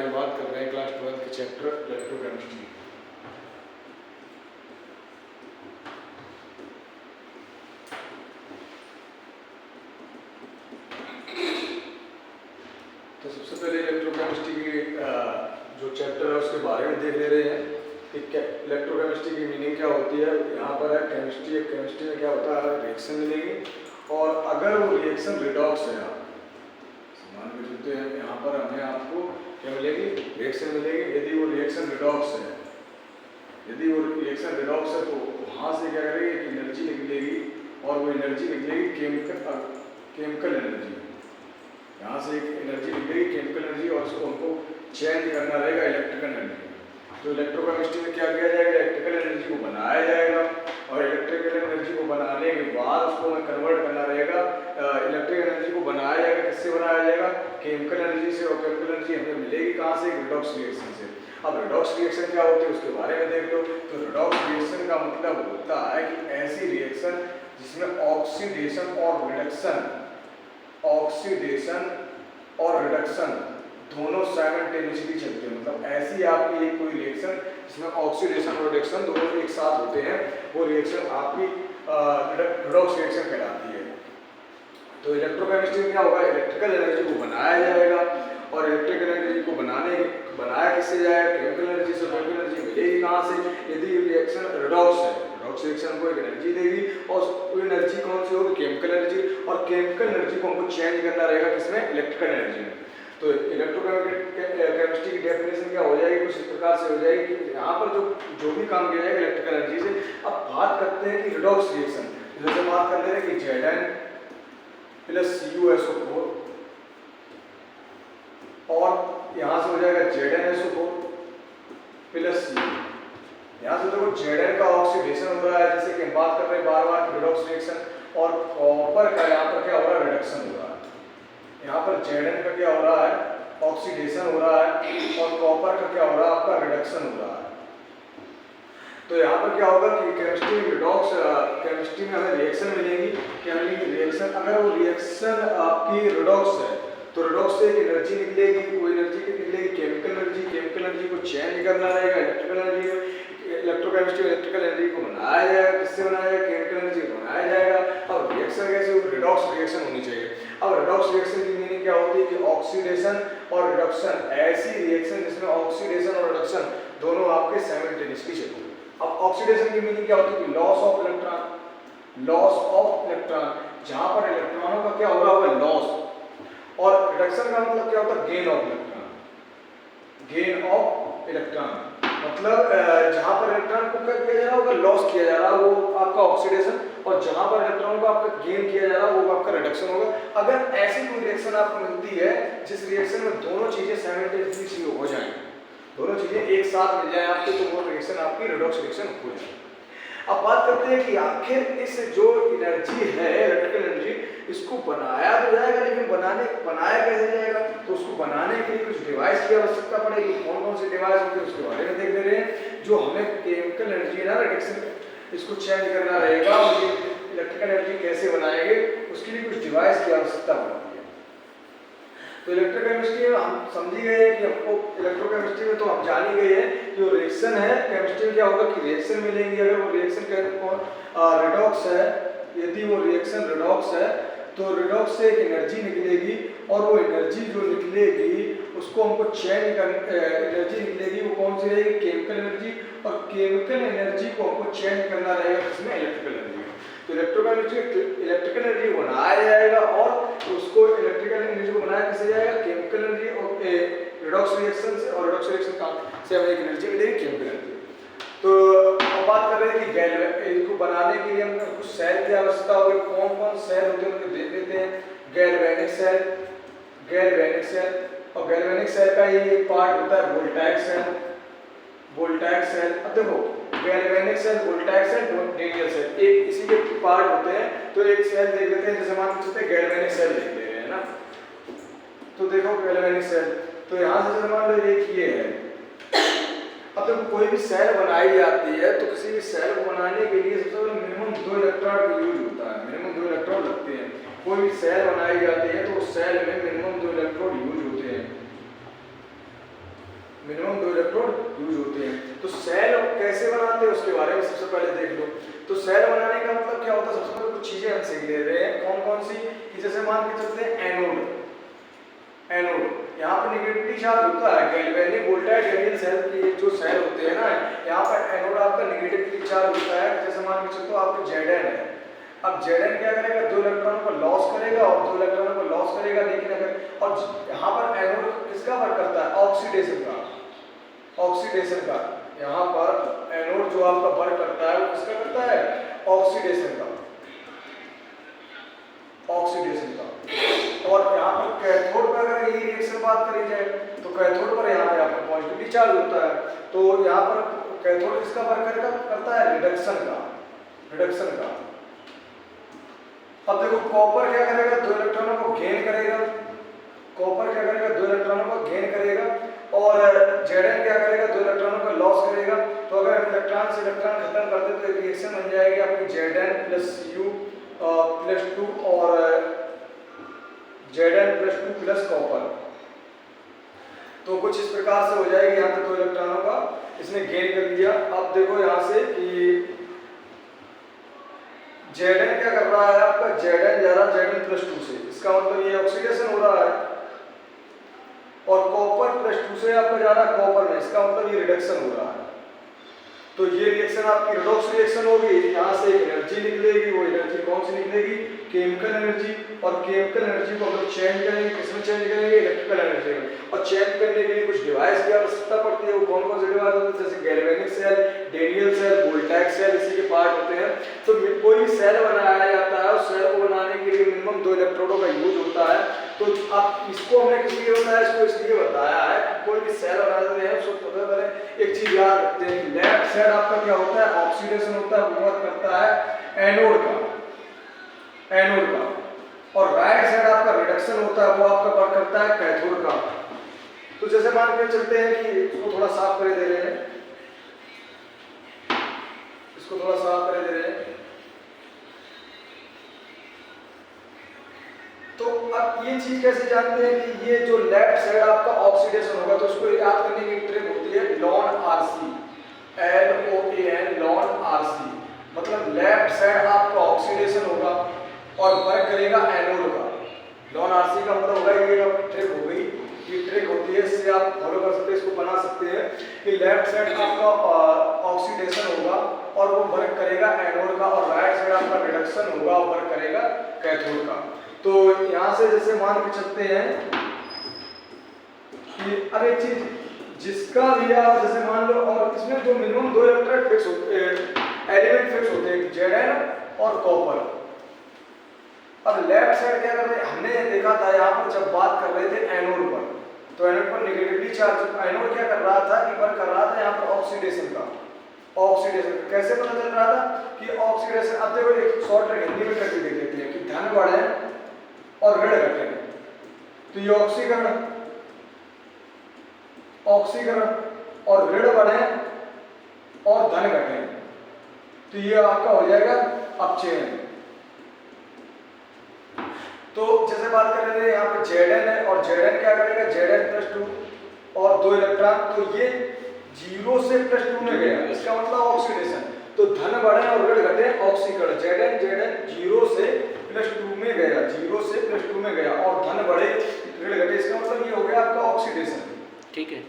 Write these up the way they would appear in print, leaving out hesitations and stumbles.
आज बात कर रहे हैं क्लास 12 के चैप्टर इलेक्ट्रोकेमिस्ट्री। तो सबसे पहले इलेक्ट्रोकेमिस्ट्री की जो चैप्टर है उसके बारे में देख ले रहे हैं कि इलेक्ट्रोकेमिस्ट्री की मीनिंग क्या होती है। यहाँ पर है केमिस्ट्री। केमिस्ट्री में क्या होता है, रिएक्शन मिलेगी और अगर वो रिएक्शन रिडॉक्स है, आप मान के चलते हैं यहाँ पर हमें आपको क्या मिलेगी, रिएक्शन मिलेगी। यदि वो रिएक्शन रिडॉक्स है, यदि वो रिएक्शन रिडॉक्स है तो वहाँ से क्या करेगी, एक एनर्जी निकलेगी और वो एनर्जी निकलेगी केमिकल एनर्जी। यहाँ से एक एनर्जी निकलेगी केमिकल एनर्जी और उसको हमको चेंज करना रहेगा इलेक्ट्रिकल एनर्जी। तो इलेक्ट्रोकेमिस्ट्री में क्या किया जाएगा, इलेक्ट्रिकल एनर्जी को बनाया जाएगा और इलेक्ट्रिकल एनर्जी को बनाने के बाद उसको हमें कन्वर्ट करना रहेगा। इलेक्ट्रिकल एनर्जी को बनाया जाएगा, किससे बनाया जाएगा, केमिकल एनर्जी से। और केमिकल एनर्जी हमें मिलेगी कहाँ से, रिडॉक्स रिएक्शन से। अब रिडॉक्स रिएक्शन क्या होती है उसके बारे में देख लो। तो रिडॉक्स रिएक्शन का मतलब होता है कि ऐसी रिएक्शन जिसमें ऑक्सीडेशन और रिडक्शन दोनों साइमल्टेनियसली चलते हैं। मतलब ऐसी आपकी एक कोई रिएक्शन जिसमें ऑक्सीडेशन और रिडक्शन दोनों एक साथ होते हैं, वो रिएक्शन आपकी रिडॉक्स रिएक्शन कहलाती है। तो इलेक्ट्रोकेमिस्ट्री में क्या होगा, इलेक्ट्रिकल एनर्जी को बनाया जाएगा और इलेक्ट्रिकल एनर्जी को बनाया किससे जाएगा, केमिकल एनर्जी से। केमिकल एनर्जी मिलेगी कहाँ से, यदि रिएक्शन रिडॉक्स है, रिडॉक्स रिएक्शन को एक एनर्जी देगी और वो एनर्जी कौन सी होगी, केमिकल एनर्जी। और केमिकल एनर्जी को हमको चेंज करना रहेगा किसमें, इलेक्ट्रिकल एनर्जी में। तो इलेक्ट्रोकेमिस्ट्री की डेफिनेशन क्या हो जाएगी, कुछ इस प्रकार से हो जाएगी कि यहाँ पर जो भी काम किया जाएगा इलेक्ट्रिकल एनर्जी से। अब बात करते हैं कि रिडॉक्स रिएक्शन, जैसे बात कर ले रहे हैं कि Zn प्लस CuSO4 और यहाँ से हो जाएगा ZnSO4 प्लस Cu। यहाँ से देखो Zn का ऑक्सीडेशन हो रहा है, जैसे कि हम बात कर रहे हैं बार बार रिडॉक्स रिएक्शन, और कॉपर का यहाँ पर क्या हो रहा है, रिडक्शन हो रहा है। यहाँ पर Zn का क्या हो रहा है, ऑक्सीडेशन हो रहा है और कॉपर का क्या हो रहा है, आपका रिडक्शन हो रहा है। तो यहाँ पर क्या होगा कि केमिस्ट्री में हमें रिएक्शन मिलेगी। क्या मिलेगी, रिएक्शन। अगर वो रिएक्शन आपकी रिडॉक्स है तो रिडॉक्स से एक एनर्जी निकलेगी, वो एनर्जी निकलेगी केमिकल एनर्जी। केमिकल एनर्जी को चेंज करना रहेगा इलेक्ट्रिकल एनर्जी में। इलेक्ट्रोकेमिस्ट्री में इलेक्ट्रिकल एनर्जी को बनाया जाएगा, किससे बनाया जाएगा, केमिकल एनर्जी को बनाया जाएगा। अब रिएक्शन कैसे हो, रिडॉक्स रिएक्शन होनी चाहिए। अब रिडॉक्स रिएक्शन की मीनिंग क्या होती है कि ऑक्सीडेशन और रिडक्शन, ऐसी रिएक्शन जिसमें ऑक्सीडेशन और रिडक्शन दोनों आपके साइमल्टेनियसली चलते हैं। अब ऑक्सीडेशन की मीनिंग क्या होती है कि लॉस ऑफ इलेक्ट्रॉन, जहां पर इलेक्ट्रॉनों का क्या हो रहा होगा, लॉस। और रिडक्शन का मतलब क्या होता है, गेन ऑफ इलेक्ट्रॉन। मतलब जहां पर इलेक्ट्रॉन को क्या किया जा रहा होगा, लॉस किया जा रहा है, वो आपका ऑक्सीडेशन। और जहां पर इलेक्ट्रॉन को आपका गेन किया जा रहा है वो आपका रिडक्शन होगा। अगर ऐसी कोई रिएक्शन आपको मिलती है जिस रिएक्शन में दोनों चीजें साइमल्टेनियसली हो जाएं, दोनों चीजें एक साथ मिल जाए आपको, तो वो रिएक्शन आपकी रिडॉक्स रिएक्शन हो जाए। अब बात करते हैं कि आखिर इस जो एनर्जी है इलेक्ट्रिकल एनर्जी, इसको बनाया तो जाएगा, लेकिन बनाया कैसे जाएगा। तो उसको बनाने के लिए कुछ डिवाइस की आवश्यकता पड़ेगी। कौन कौन से डिवाइस होंगे उसके बारे में देख ले रहे हैं। जो हमें केमिकल एनर्जी ना रिडक्शन, इसको चेंज करना रहेगा और इलेक्ट्रिकल एनर्जी कैसे बनाएंगे, उसके लिए कुछ डिवाइस की आवश्यकता पड़ेगी। तो इलेक्ट्रोकेमिस्ट्री में हम समझी गए हैं कि हमको इलेक्ट्रोकेमिस्ट्री में तो हम जान ही गए हैं जो रिएक्शन है। केमिस्ट्री में क्या होगा कि रिएक्शन मिलेंगी। अगर वो रिएक्शन रिडॉक्स है, यदि वो रिएक्शन रिडॉक्स है तो रिडॉक्स से एक एनर्जी निकलेगी और वो एनर्जी जो निकलेगी उसको हमको चेंज एनर्जी निकलेगी, वो कौन सी रहेगी, केमिकल एनर्जी। और केमिकल एनर्जी को हमको चेंज करना रहेगा किसमें, इलेक्ट्रिकल एनर्जी। तो इलेक्ट्रिकल एनर्जी बनाया जाएगा और उसको इलेक्ट्रिकल एनर्जी को बनाया किससे जाएगा, केमिकल एनर्जी और रिडॉक्स रिएक्शन से। और रिडॉक्स रिएक्शन का से हमें एक एनर्जी मिलेगी, केमिकल एनर्जी। तो अब बात कर रहे हैं कि इसको बनाने के लिए हमें कुछ सेल की आवश्यकता होगी। कौन कौन सेल होते हैं उनको देख लेते हैं। गैल्वेनिक सेल और गैल्वेनिक सेल का ये एक पार्ट होता है वोल्टाइक सेल। अब देखो galvanic cell, voltaic cell, Daniell cell एक इसी के पार्ट होते हैं। तो एक सेल देख लेते हैं, जैसे मान सकते हैं गैल्वेनिक सेल देख ले रहे हैं ना। तो देखो गैल्वेनिक सेल, तो यहाँ से जैसे मान लो एक ये है। अब देखो कोई भी सेल बनाई जाती है तो किसी भी सेल को बनाने के लिए सबसे पहले मिनिमम 2 इलेक्ट्रॉन का यूज होता है। मिनिमम 2 इलेक्ट्रॉन लगते हैं। कोई भी सेल बनाई जाती है तो उस सेल में मिनिमम 2 इलेक्ट्रॉन यूज होते हैं। मिनिमम 2 इलेक्ट्रोड यूज होते हैं। तो सेल कैसे बनाते हैं उसके बारे में सबसे पहले देख लो। तो सेल बनाने का मतलब क्या होता है, सबसे पहले कुछ चीजें हम सीख ले रहे हैं। कौन कौन सी, कि जैसे मान के चलते हैं एनोड, यहाँ पर निगेटिवली चार्ज होता है। गैल्वेनिक वोल्टाइल गैलियम सेल की जो सेल होते हैं ना, यहाँ पर एनोड आपका निगेटिवली चार्ज होता है। जैसे मान के चलते हो आपको Zn है, अब Zn क्या करेगा, 2 इलेक्ट्रॉनों को लॉस करेगा और 2 इलेक्ट्रॉनों को लॉस करेगा। लेकिन अगर और यहाँ पर एनोड किसका वर्क करता है, ऑक्सीडेशन का, ऑक्सीडेशन का। यहाँ पर एनोड जो आपका वर्क करता है वो किसका करता है, ऑक्सीडेशन का, ऑक्सीडेशन का। और यहाँ पर कैथोड पर अगर यही रिएक्शन बात करी जाए तो कैथोड पर यहाँ पे आपका पॉजिटिवली चार्ज होता है। तो यहाँ पर कैथोड किसका वर्क करता है, रिडक्शन का, रिडक्शन का। अब देखो कॉपर क्या करेगा, 2 इलेक्ट्रॉनों को गेन करेगा, कॉपर क्या करेगा, 2 इलेक्ट्रॉनों को गेन करेगा। और Zn क्या करेगा, 2 इलेक्ट्रॉनों को लॉस करेगा। तो अगर हम इलेक्ट्रॉन से इलेक्ट्रॉन खत्म करते तो एक रिएक्शन बन जाएगी आपकी Zn प्लस U प्लस 2 और Zn प्लस 2 प्लस कॉपर। तो कुछ इस प्रकार से हो जाएगी। यहाँ पे 2 इलेक्ट्रॉनों का इसने गेन कर लिया। अब देखो यहाँ से कि Zn क्या कर रहा है आपका, Zn जा रहा है Zn प्लस 2 से, इसका मतलब ये ऑक्सीडेशन हो रहा है। और कॉपर प्लस 2 से आपका जा रहा है कॉपर में, इसका मतलब ये रिडक्शन हो रहा है। तो ये रिएक्शन आपकी रिडॉक्स रिएक्शन होगी। यहाँ से एक एनर्जी निकलेगी, वो एनर्जी कौन सी निकलेगी, केमिकल एनर्जी। और केमिकल एनर्जी को हम लोग चेंज करेंगे, किसमें चेंज करेंगे, इलेक्ट्रिकल एनर्जी में। और चेंज करने के लिए कुछ डिवाइस की आवश्यकता पड़ती है। वो कौन कौन से डिवाइस होते हैं, जैसे galvanic cell, Daniell cell, voltaic cell, इसी के पार्ट होते हैं। तो कोई भी सेल बनाया जाता है, उस सेल को बनाने के लिए मिनिमम 2 इलेक्ट्रोडों का यूज होता है। तो अब इसको हमने किस लिए बताया, इसको इसलिए बताया है कि कोई भी सेल बनाते हैं उसको पता करें। एक चीज याद रखते हैं, लेफ्ट साइड आपका क्या होता है, ऑक्सीडेशन होता है, वो वर्क करता है एनोड का, एनोड का। और राइट साइड आपका रिडक्शन होता है, वो आपका वर्क करता है कैथोड का। तो जैसे मान के चलते हैं कि इसको थोड़ा साफ कर दे रहे हैं, इसको थोड़ा साफ कर दे रहे हैं। तो अब ये चीज कैसे जानते हैं कि ये जो लेफ्ट साइड आपका ऑक्सीडेशन होगा, तो उसको याद करने की ट्रिक होती है lawn RC, LOAN, lawn RC. मतलब लेफ्ट साइड आपका ऑक्सीडेशन होगा और वर्क करेगा एनोड का। लॉन आरसी का मतलब होगा, ये आपकी ट्रिक हो गई, ये ट्रिक होती है, इससे आप फॉलो कर सकते हैं, इसको बना सकते हैं कि लेफ्ट साइड आपका ऑक्सीडेशन होगा और वो वर्क करेगा एनोड का, और राइट साइड आपका रिडक्शन होगा और वर्क करेगा कैथोड का। तो यहाँ से जैसे मान के चलते हैं कि अब एक चीज जिसका भी आप जैसे मान लो, और इसमें जो मिनिमम 2 इलेक्ट्रोड फिक्स होते हैं, एलिमेंट फिक्स होते हैं, Zn और कॉपर। अब लेफ्ट साइड क्या कर रहे हैं, हमने देखा था यहाँ पर जब बात कर रहे थे एनोड पर, तो एनोड पर निगेटिवली चार्ज, एनोड क्या कर रहा था कि वर्क कर रहा था यहाँ पर ऑक्सीडेशन का। ऑक्सीडेशन कैसे पता चल रहा था कि ऑक्सीडेशन, अब देखो एक शॉर्ट हिंदी में करके देख लेते हैं कि धन बढ़े और ऋण घटे। तो ये ऑक्सीकरण, ऑक्सीकरण और ऋण बढ़े और धन घटे, तो ये आपका हो जाएगा अपचयन। तो जैसे बात कर रहे थे यहाँ पे Zn है, और Zn क्या करेगा, Zn प्लस 2 और 2 इलेक्ट्रॉन, तो ये 0 से प्लस 2 में गया, इसका मतलब ऑक्सीडेशन। तो धन बढ़े और ऋण घटे, ऑक्सीकरण। Zn 0 से प्लस 2 में गया, 0 से प्लस 2 में गया, और धन बढ़े ऋण घटे, इसका मतलब ये हो गया आपका ऑक्सीडेशन। ठीक है,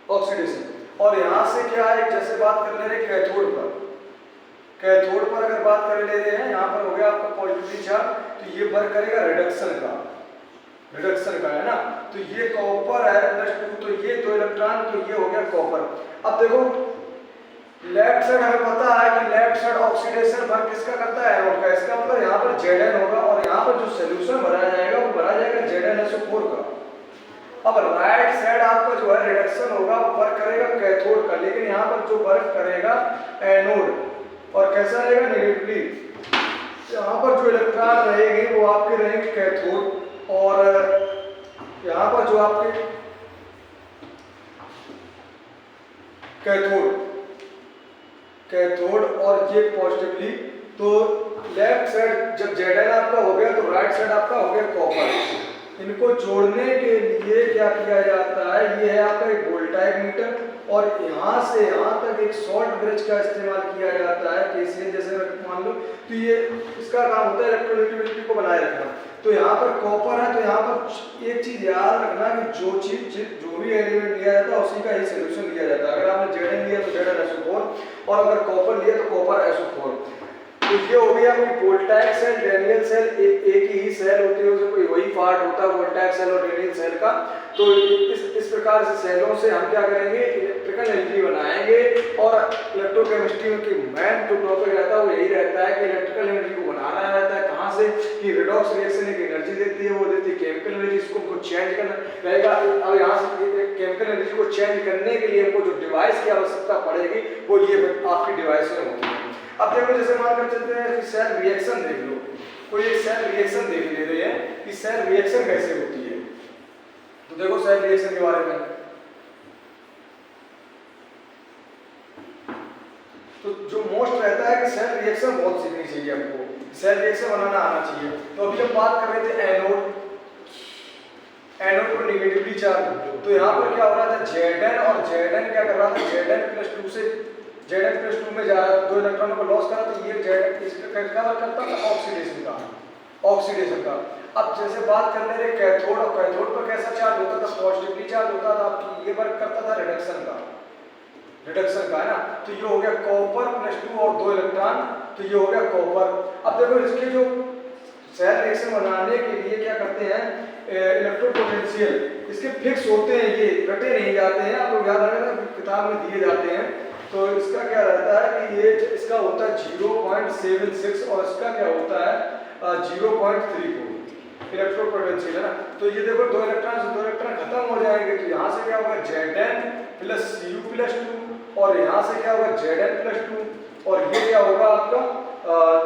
ऑक्सीडेशन। और यहाँ से क्या है, जैसे बात कर ले रहे कैथोड पर, कैथोड पर अगर बात कर ले रहे हैं, यहाँ पर हो गया आपका पॉजिटिव चार्ज, तो ये वर्क करेगा रिडक्शन का, रिडक्शन का है ना। तो ये कॉपर है प्लस 2, तो ये 2 इलेक्ट्रॉन, तो ये हो गया कॉपर। अब देखो लेफ्ट साइड हमें पता है कि लेफ्ट साइड ऑक्सीडेशन वर्क किसका करता है, एनोड का। इसका मतलब यहाँ पर Zn होगा, और यहाँ पर जो सोल्यूशन भरा जाएगा वो भरा जाएगा ZnSO4 का। अब राइट साइड आपका जो है रिडक्शन होगा, वो वर्क करेगा कैथोड का, लेकिन यहाँ पर जो वर्क करेगा एनोड, और कैसा रहेगा, नेगेटिवली। यहाँ पर जो इलेक्ट्रॉन रहेंगे वो आपके रहेंगे कैथोड, और यहाँ पर जो आपके कैथोड, कैथोड और ये पॉजिटिवली। तो लेफ्ट साइड जब Zn आपका हो गया, तो राइट साइड आपका हो गया कॉपर, इनको जोड़ने के लिए क्या किया जाता है, ये है आपका एक वोल्टाइक मीटर और यहाँ से यहाँ तक एक सॉल्ट ब्रिज का इस्तेमाल किया जाता है केसीएल जैसे मान लो। तो ये इसका काम होता है इलेक्ट्रोनेगेटिविटी को बनाए रखना। तो यहाँ पर कॉपर है, तो यहाँ पर एक चीज याद रखना कि जो भी एलिमेंट लिया जाता है उसी का ही सोल्यूशन लिया जाता है। अगर आपने जेडन लिया तो जेडन SO4 और अगर कॉपर लिया तो कॉपर SO4। तो ये हो गया आपकी वोल्टाइक सेल, डैनियल सेल, एक ही सेल होती है, उसमें कोई वही पार्ट होता है वोल्टाइक सेल और डैनियल सेल का। तो इस प्रकार से सेलों से हम क्या करेंगे, इलेक्ट्रिकल एनर्जी बनाएंगे। और इलेक्ट्रोकेमिस्ट्री में की मेन जो टॉपिक रहता है वो यही रहता है कि इलेक्ट्रिकल एनर्जी को बनाना रहता है। कहाँ से कि रिडॉक्स रिएक्शन एक एनर्जी देती है, वो देती है केमिकल एनर्जी, इसको चेंज करना रहेगा। अब यहाँ से केमिकल एनर्जी को चेंज करने के लिए हमको जो डिवाइस की आवश्यकता पड़ेगी वो ये आपकी डिवाइस में होती है। अब देखो जैसे मानकर चलते हैं कि सेल रिएक्शन देख लो, कोई एक सेल रिएक्शन देख ले रहे हैं कि सेल रिएक्शन कैसे होती है। तो देखो सेल रिएक्शन के बारे में, तो जो मोस्ट रहता है कि सेल रिएक्शन बहुत सीखनी चाहिए हमको, सेल रिएक्शन बनाना आना चाहिए। तो अभी हम बात कर रहे थे एनोड पर नेगेटिवली चार्ज। तो यहाँ पर क्या हो रहा था, Zn और Zn क्या कर रहा था, Zn+2 से Zn+2 में जा रहा है, 2 इलेक्ट्रॉनों को लॉस करा। तो ये Zn इसका करता था ऑक्सीडेशन का। अब जैसे बात कर ले रहे कैथोड, और कैथोड पर कैसा चार्ज होता था, पॉजिटिवली चार्ज होता था। आपकी ये वर्क करता था रिडक्शन का है ना। तो ये हो गया कॉपर+2 और 2 इलेक्ट्रॉन, तो ये हो गया कॉपर। अब देखो इसके जो सेल रिएक्शन बनाने के लिए क्या करते हैं, इलेक्ट्रोपोटेंशियल इसके फिक्स होते हैं, ये रटे नहीं जाते हैं, आपको याद रखना किताब में दिए जाते हैं। तो इसका क्या रहता है कि ये इसका होता है 0.76 और इसका क्या होता है 0.34 इलेक्ट्रोपोटेंशियल है ना। तो ये देखो 2 इलेक्ट्रॉन से 2 इलेक्ट्रॉन खत्म हो जाएंगे। तो यहाँ से क्या होगा Zn+Cu+2 और यहाँ से क्या होगा Zn+2 और ये क्या होगा आपका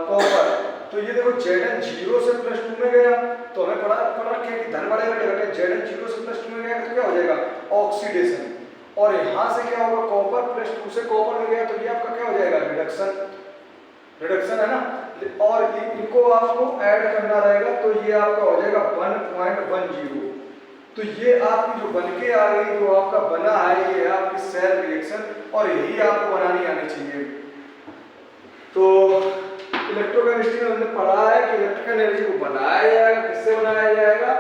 कॉपर। तो ये देखो Zn 0 से +2 में गया, तो हमें पढ़ा रखे कि धन बढ़ेगा घटे, Zn 0 से +2 में गया तो क्या हो जाएगा ऑक्सीडेशन। और यहाँ से क्या होगा कॉपर+2 से कॉपर में गया, तो ये आपका क्या हो जाएगा रिडक्शन है ना। और इनको आपको ऐड करना रहेगा, तो ये आपका हो जाएगा 1.10। तो ये आपकी जो बन के आ गई, जो आपका बना है, ये है आपकी सेल रिएक्शन और यही आपको बनानी आनी चाहिए। तो इलेक्ट्रोकेमिस्ट्री में हमने पढ़ा है कि इलेक्ट्रिकल एनर्जी को बनाया जाएगा, किससे बनाया जाएगा,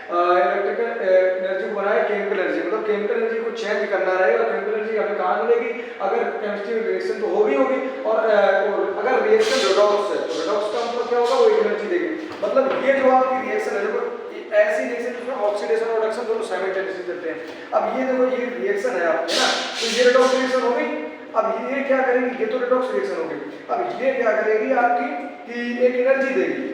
इलेक्ट्रिकल एनर्जी को बनाया केमिकल एनर्जी, मतलब केमिकल एनर्जी को चेंज करना रहेगा। केमिकल एनर्जी हमें कहाँ मिलेगी, अगर केमिस्ट्री में रिएक्शन तो होगी और अगर रिएक्शन रिडॉक्स है तो रिडॉक्स का मतलब क्या होगा, वो एनर्जी देगी। मतलब ये जो आपकी रिएक्शन है, देखो ऐसी रिएक्शन जिसमें ऑक्सीडेशन और रिडक्शन दोनों साइमल्टेनियसली चलते हैं। अब ये देखो ये रिएक्शन है आपकी ना, तो ये रिडॉक्स रिएक्शन हो गई। अब ये क्या करेगी, ये तो रिडॉक्स रिएक्शन हो गई। अब ये क्या करेगी आपकी कि एक एनर्जी देगी,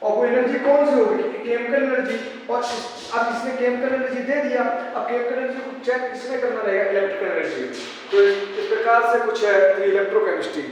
और वो एनर्जी कौन सी होगी, केमिकल एनर्जी। और अब इसने केमिकल एनर्जी दे दिया, अब केमिकल एनर्जी को चेक किसने करना रहेगा, इलेक्ट्रिकल एनर्जी। तो इस प्रकार से कुछ है इलेक्ट्रोकेमिस्ट्री।